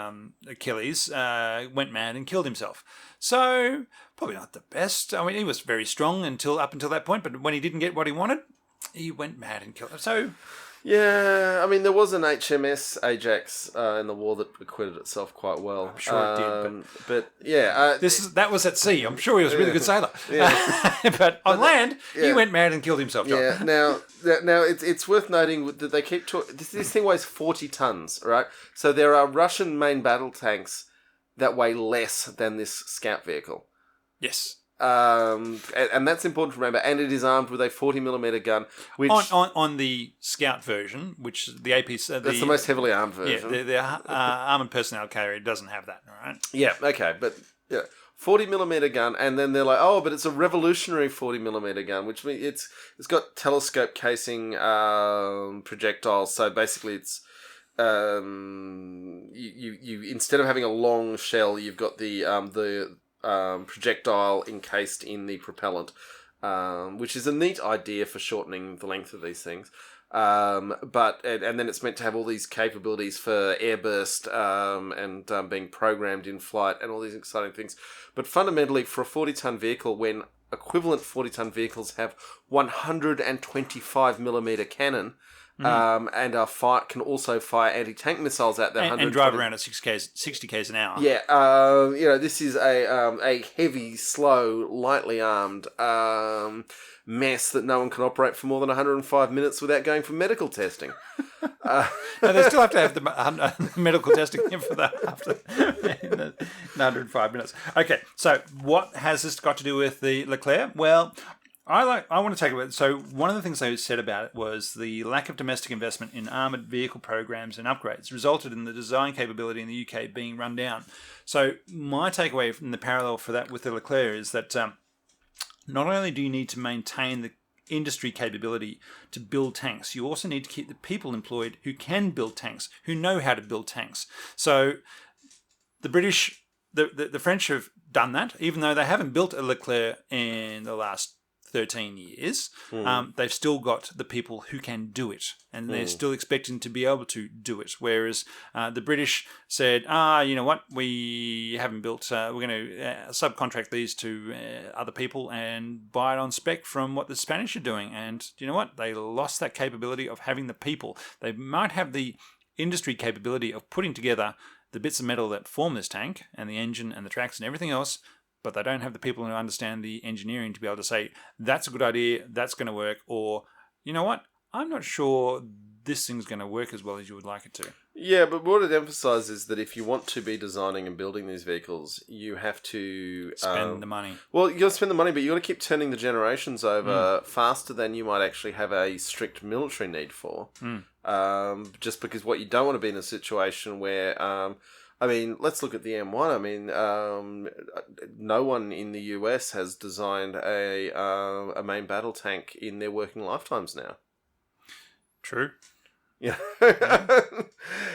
Achilles, went mad and killed himself. So probably not the best. I mean, he was very strong up until that point, but when he didn't get what he wanted, he went mad and killed him. So. Yeah, I mean, there was an HMS Ajax in the war that acquitted itself quite well. I'm sure it did, but yeah, that was at sea. I'm sure he was a really good sailor. Yeah. But on land, he went mad and killed himself. John. Yeah. Now it's worth noting that they keep talking. This thing weighs 40 tons, right? So there are Russian main battle tanks that weigh less than this scout vehicle. Yes. And that's important to remember. And it is armed with a 40mm gun, which on the Scout version, which the APC that's the most heavily armed version. Yeah, the armored personnel carrier doesn't have that, right? Yeah, okay, but 40mm gun, and then they're like, oh, but it's a revolutionary 40mm gun, which means it's got telescope casing projectiles. So basically, it's you instead of having a long shell, you've got the projectile encased in the propellant, which is a neat idea for shortening the length of these things. But then it's meant to have all these capabilities for airburst and being programmed in flight and all these exciting things. But fundamentally, for a 40-ton vehicle, when equivalent 40-ton vehicles have 125mm cannon, and can also fire anti-tank missiles at that and drive around at 60 k's an hour. Yeah, this is a heavy, slow, lightly armed mess that no one can operate for more than 105 minutes without going for medical testing. No, they still have to have the medical testing for that after 105 minutes. Okay, so what has this got to do with the LeClerc? Well, I want to take it. So one of the things they said about it was the lack of domestic investment in armoured vehicle programs and upgrades resulted in the design capability in the UK being run down. So my takeaway from the parallel for that with the LeClerc is that not only do you need to maintain the industry capability to build tanks, you also need to keep the people employed who can build tanks, who know how to build tanks. So the British, the French have done that, even though they haven't built a LeClerc in the last 13 years, they've still got the people who can do it, and they're still expecting to be able to do it. Whereas the British said, you know what, we haven't built, we're going to subcontract these to other people and buy it on spec from what the Spanish are doing. And you know what, they lost that capability of having the people. They might have the industry capability of putting together the bits of metal that form this tank and the engine and the tracks and everything else, but they don't have the people who understand the engineering to be able to say, that's a good idea, that's going to work, or, you know what, I'm not sure this thing's going to work as well as you would like it to. Yeah, but what it emphasises is that if you want to be designing and building these vehicles, you have to... spend the money. Well, you got to spend the money, but you got to keep turning the generations over faster than you might actually have a strict military need for. Just because what you don't want to be in a situation where... I mean, let's look at the M1. I mean, no one in the US has designed a main battle tank in their working lifetimes now. True. Yeah.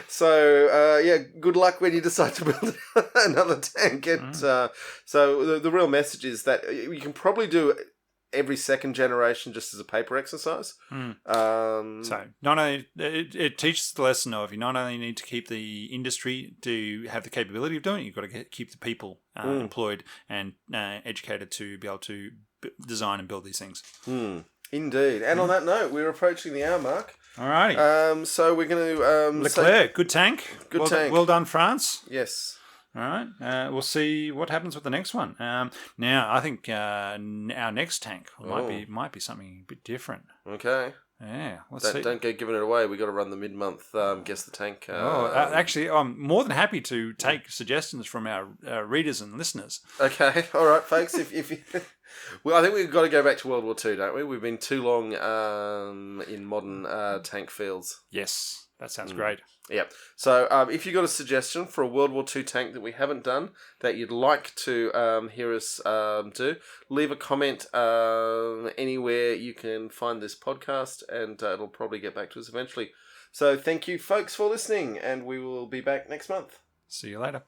So, good luck when you decide to build another tank. So the real message is that you can probably do every second generation just as a paper exercise. So not only it teaches the lesson of you not only need to keep the industry to have the capability of doing it, you've got to keep the people employed and educated to be able to design and build these things. Indeed. And on that note, we're approaching the hour mark. Alrighty. So we're going to... LeClerc, good tank. Good tank. Well done, France. Yes. All right. We'll see what happens with the next one. Now, I think our next tank might be something a bit different. Okay. Yeah. Let's see. Don't go giving it away. We got to run the mid-month guess the tank. Actually, I'm more than happy to take suggestions from our readers and listeners. Okay. All right, folks. If Well, I think we've got to go back to World War II, don't we? We've been too long in modern tank fields. Yes, that sounds great. Yep. So if you've got a suggestion for a World War II tank that we haven't done that you'd like to hear us do, leave a comment anywhere you can find this podcast, and it'll probably get back to us eventually. So thank you, folks, for listening, and we will be back next month. See you later.